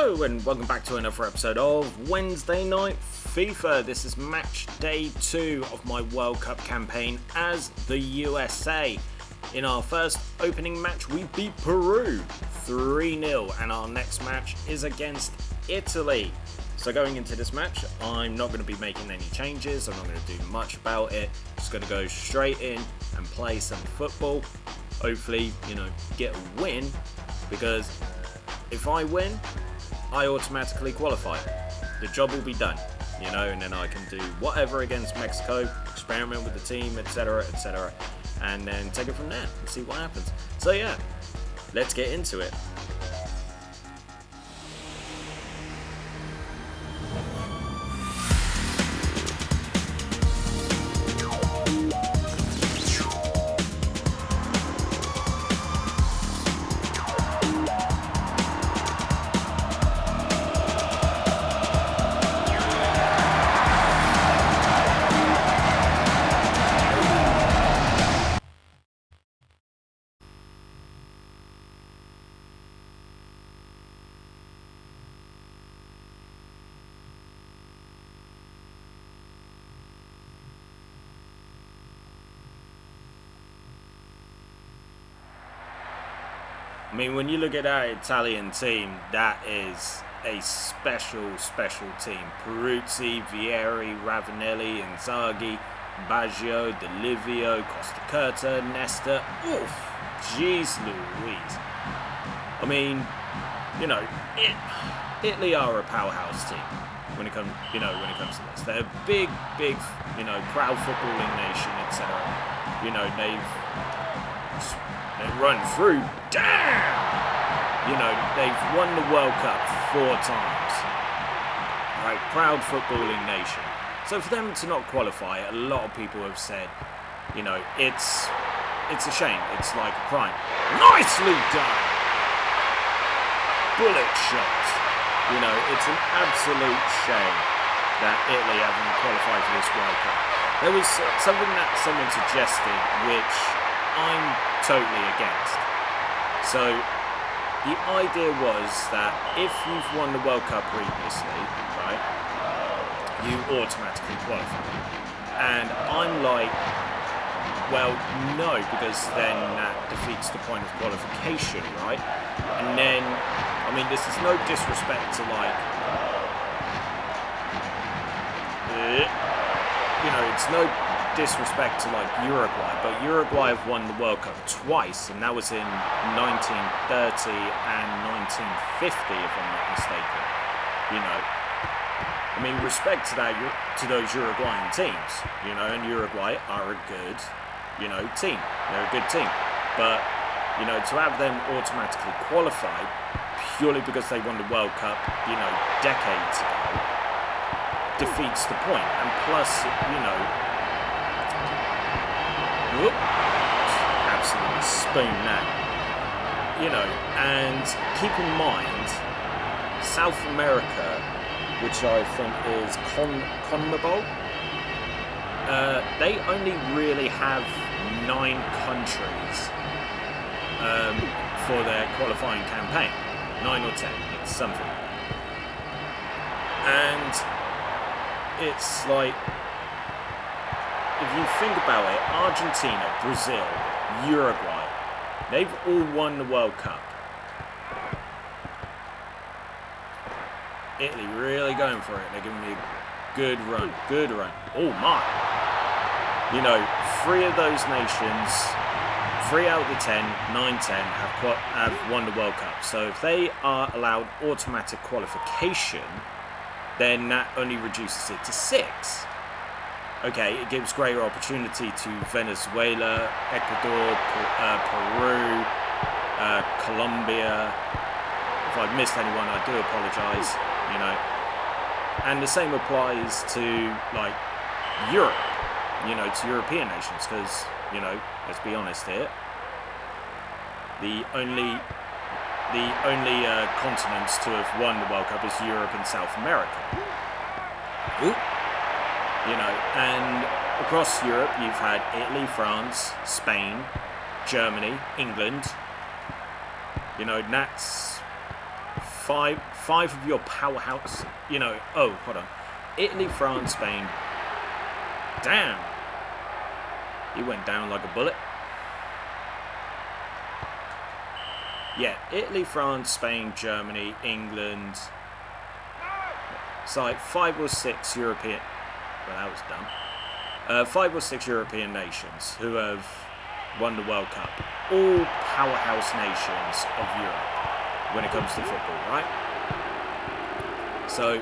Hello and welcome back to another episode of Wednesday Night FIFA. This is match day 2 of my World Cup campaign as the USA. In our first opening match we beat Peru 3-0 and our next match is against Italy. So going into this match I'm not going to be making any changes, I'm not going to do much about it, just going to go straight in and play some football. Hopefully, get a win, because if I win, I automatically qualify. The job will be done, and then I can do whatever against Mexico, experiment with the team, etc., and then take it from there and see what happens. So yeah, let's get into it. I mean, when you look at that Italian team, that is a special team. Peruzzi, Vieri, Ravanelli, Inzaghi, Baggio, Delivio, Costa Curta, Nesta. Oof, jeez Louise. I mean, Italy are a powerhouse team when it comes to this. They're a big, proud footballing nation, etc. They run through. Damn! They've won the World Cup 4 times. Right, proud footballing nation. So for them to not qualify, a lot of people have said, it's a shame. It's like a crime. Nicely done! Bullet shot. It's an absolute shame that Italy haven't qualified for this World Cup. There was something that someone suggested, which I'm totally against. So the idea was that if you've won the World Cup previously, right, you automatically qualify. And I'm like, well, no, because then that defeats the point of qualification, right? And then, this is no disrespect to it's no disrespect to Uruguay, but Uruguay have won the World Cup twice, and that was in 1930 and 1950, if I'm not mistaken. Respect to those Uruguayan teams, and Uruguay are a good, team. They're a good team, but to have them automatically qualified purely because they won the World Cup, decades ago, defeats the point. And plus, absolutely spoon that. And keep in mind, South America, which I think is CONMEBOL, they only really have 9 countries for their qualifying campaign. 9 or 10, it's something. And it's like, if you think about it, Argentina, Brazil, Uruguay, they've all won the World Cup. Italy really going for it. They're giving me a good run. Oh my. 3 of those nations, 3 out of the 10, 9-10, have won the World Cup. So if they are allowed automatic qualification, then that only reduces it to 6. Okay, it gives greater opportunity to Venezuela, Ecuador, Peru, Colombia. If I've missed anyone, I do apologise, And the same applies to, Europe, to European nations, because, let's be honest here, the only continents to have won the World Cup is Europe and South America. Ooh. And across Europe you've had Italy, France, Spain, Germany, England. That's five of your powerhouse, you know, oh, hold on. Italy, France, Spain. Damn. He went down like a bullet. Yeah, Italy, France, Spain, Germany, England. It's like 5 or 6 European... Well, that was dumb. 5 or 6 European nations who have won the World Cup. All powerhouse nations of Europe when it comes to football, right? So,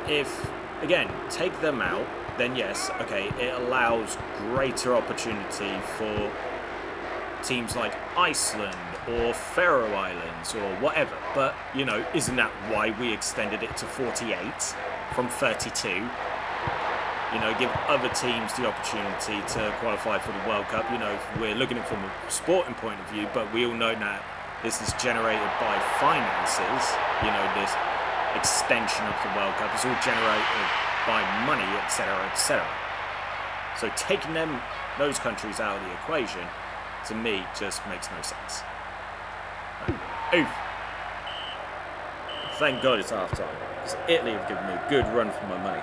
if, again, take them out, then yes, okay, it allows greater opportunity for teams like Iceland or Faroe Islands or whatever. But, you know, isn't that why we extended it to 48 from 32? You know, give other teams the opportunity to qualify for the World Cup. You know, we're looking at it from a sporting point of view, but we all know that this is generated by finances. You know, this extension of the World Cup is all generated by money, etc., etc. So taking those countries out of the equation, to me, just makes no sense. Oof. Thank God it's half time, because Italy have given me a good run for my money.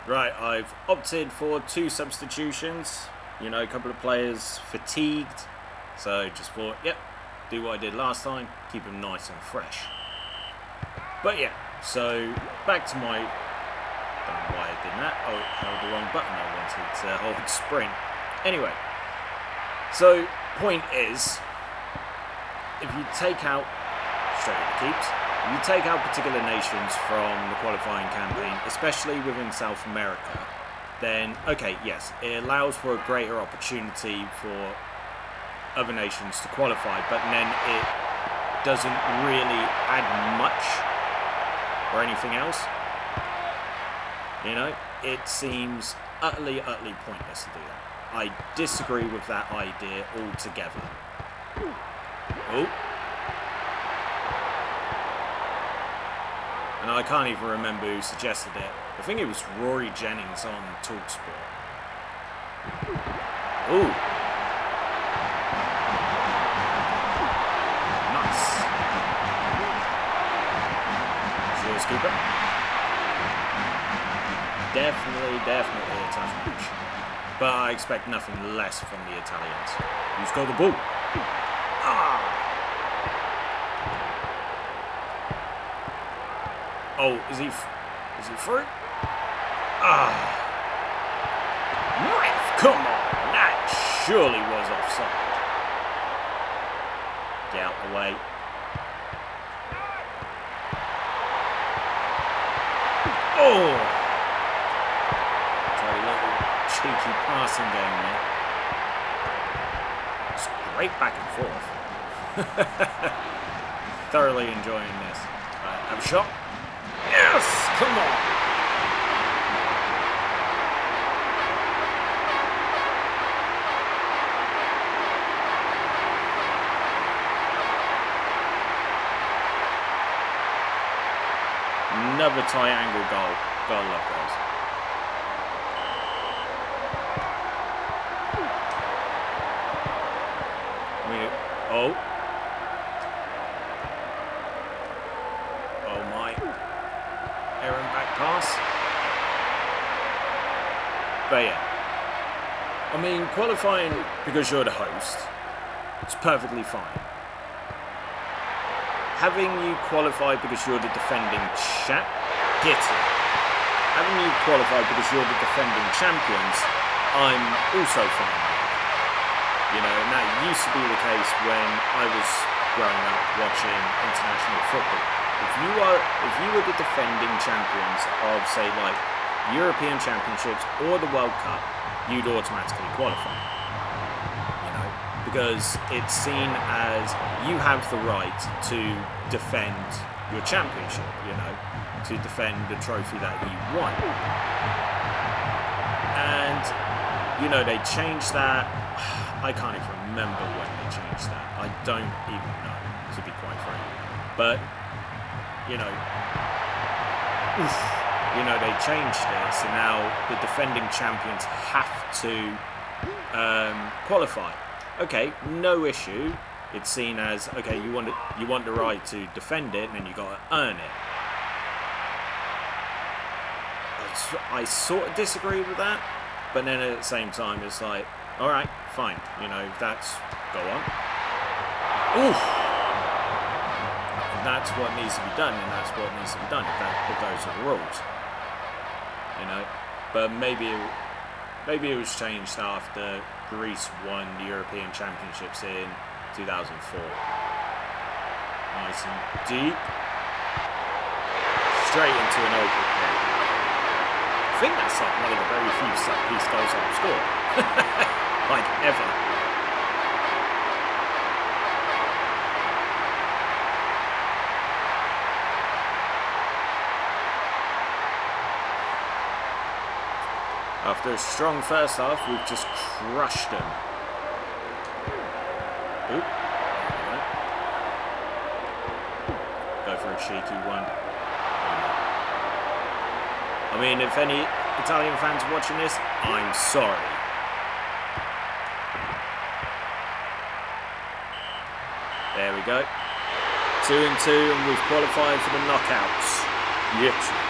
Right, I've opted for 2 substitutions. You know, a couple of players fatigued. So just thought, yep, do what I did last time. Keep them nice and fresh. But yeah, so back to my... Don't know why I did that. Oh, held the wrong button. I wanted to hold sprint. Anyway, so point is, if you take out... Straight to the keeps. You take out particular nations from the qualifying campaign, especially within South America, then, okay, yes, it allows for a greater opportunity for other nations to qualify, but then it doesn't really add much or anything else. You know, it seems utterly pointless to do that. I disagree with that idea altogether. Oh. And I can't even remember who suggested it. I think it was Rory Jennings on TalkSport. Ooh. Nice. Yours, keeper. Definitely a tough match. But I expect nothing less from the Italians. Who's got the ball? Ah! Oh, is he through? Ah. Ref, come on. That surely was offside. Get out the way. Oh. Very little cheeky passing game there. It's great back and forth. Thoroughly enjoying this. Have a shot. Yes! Come on! Another triangle goal. Gotta love those. Oh. Pass. But yeah, I mean, qualifying because you're the host, it's perfectly fine. Having you qualify because you're the defending get it. Having you qualify because you're the defending champions, I'm also fine with. You know, and that used to be the case when I was growing up watching international football. If you were the defending champions of, say, like, European Championships or the World Cup, you'd automatically qualify. You know, because it's seen as you have the right to defend your championship, you know, to defend the trophy that you won. And, you know, they changed that. I can't even remember when they changed that. I don't even know, to be quite frank. But, they changed it, so now the defending champions have to qualify. Okay, no issue. It's seen as, okay, you want the right to defend it, and then you got to earn it. I sort of disagree with that, but then at the same time, it's like, all right, fine, that's go on. Oof. That's what needs to be done, and that's what needs to be done. If those are the rules, But maybe it was changed after Greece won the European Championships in 2004. Nice and deep, straight into an open goal. I think that's like one of the very few set-piece goals I've scored, like ever. After a strong first half, we've just crushed them. Oop. Go for a cheeky one. I mean, if any Italian fans are watching this, I'm sorry. There we go. 2-2, and we've qualified for the knockouts. Yes.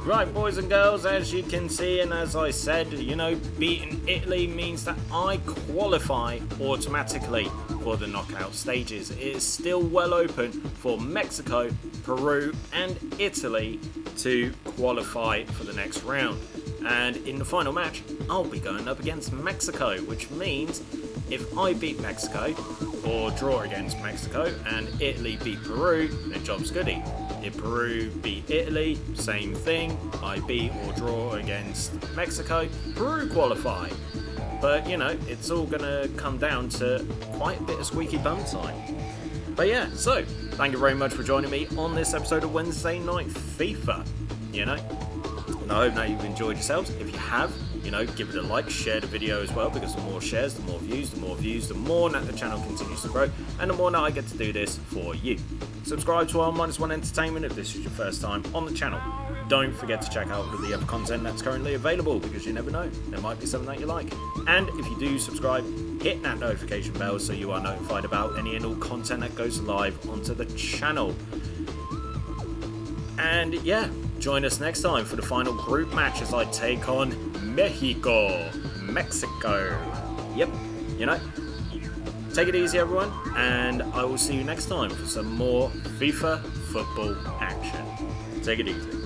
Right, boys and girls, as you can see, and as I said, beating Italy means that I qualify automatically for the knockout stages. It is still well open for Mexico, Peru and Italy to qualify for the next round. And in the final match, I'll be going up against Mexico, which means if I beat Mexico or draw against Mexico and Italy beat Peru, then job's goodie. If Peru beat Italy, same thing. I beat or draw against Mexico, Peru qualify. But, it's all going to come down to quite a bit of squeaky bum time. But yeah, so, thank you very much for joining me on this episode of Wednesday Night FIFA. And I hope that you've enjoyed yourselves. If you have, give it a like, share the video as well, because the more shares, the more views, the more that the channel continues to grow, and the more that I get to do this for you. Subscribe to our Minus One Entertainment if this is your first time on the channel. Don't forget to check out the other content that's currently available, because you never know, there might be something that you like. And if you do subscribe, hit that notification bell so you are notified about any and all content that goes live onto the channel. And yeah, join us next time for the final group match as I take on Mexico. Yep, take it easy, everyone, and I will see you next time for some more FIFA football action. Take it easy.